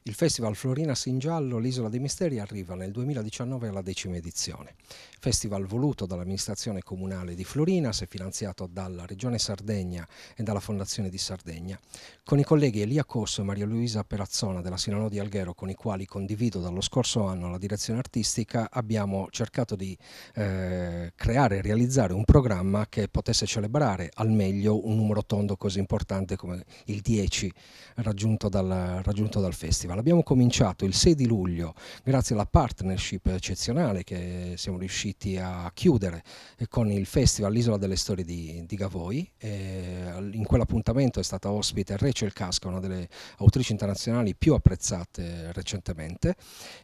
Il Festival Florinas in Giallo, l'Isola dei Misteri, arriva nel 2019 alla 10ª edizione. Festival voluto dall'amministrazione comunale di Florinas e finanziato dalla Regione Sardegna e dalla Fondazione di Sardegna. Con i colleghi Elia Cosso e Maria Luisa Perazzona della Sinano di Alghero, con i quali condivido dallo scorso anno la direzione artistica, abbiamo cercato di creare e realizzare un programma che potesse celebrare al meglio un numero tondo così importante come il 10 raggiunto dal festival. Abbiamo cominciato il 6 di luglio grazie alla partnership eccezionale che siamo riusciti a chiudere con il festival L'Isola delle Storie di Gavoi. In quell'appuntamento è stata ospite Rachel Casca, una delle autrici internazionali più apprezzate recentemente,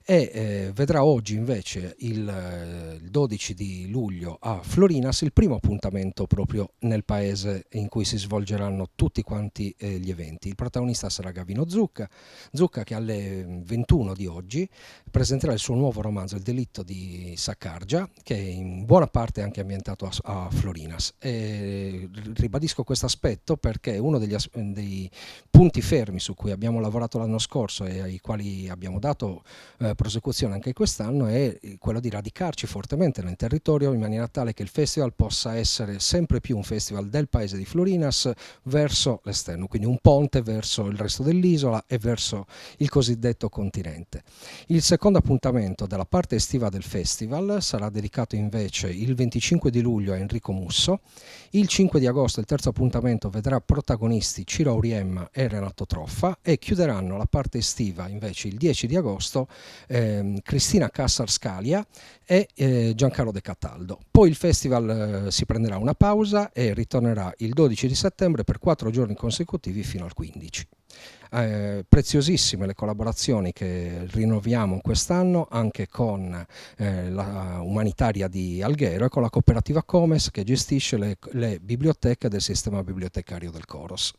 e vedrà oggi invece il 12 di luglio a Florinas il primo appuntamento proprio nel paese in cui si svolgeranno tutti quanti gli eventi. Il protagonista sarà Gavino Zucca che alle 21 di oggi presenterà il suo nuovo romanzo Il delitto di Saccargia, che è in buona parte anche ambientato a Florinas. E ribadisco questo aspetto perché uno dei punti fermi su cui abbiamo lavorato l'anno scorso e ai quali abbiamo dato prosecuzione anche quest'anno è quello di radicarci fortemente nel territorio in maniera tale che il festival possa essere sempre più un festival del paese di Florinas verso l'esterno, quindi un ponte verso il resto dell'isola e verso il cosiddetto continente. Il secondo appuntamento della parte estiva del festival sarà dedicato invece il 25 di luglio a Enrico Musso. Il 5 di agosto il terzo appuntamento vedrà protagonisti Ciro Auriemma e Renato Troffa, e chiuderanno la parte estiva invece il 10 di agosto Cristina Cassar-Scalia e Giancarlo De Cataldo. Poi il festival si prenderà una pausa e ritornerà il 12 di settembre per 4 giorni consecutivi fino al 15. Preziosissime le collaborazioni che rinnoviamo quest'anno anche con la Umanitaria di Alghero e con la cooperativa Comes che gestisce le biblioteche del sistema bibliotecario del Coros.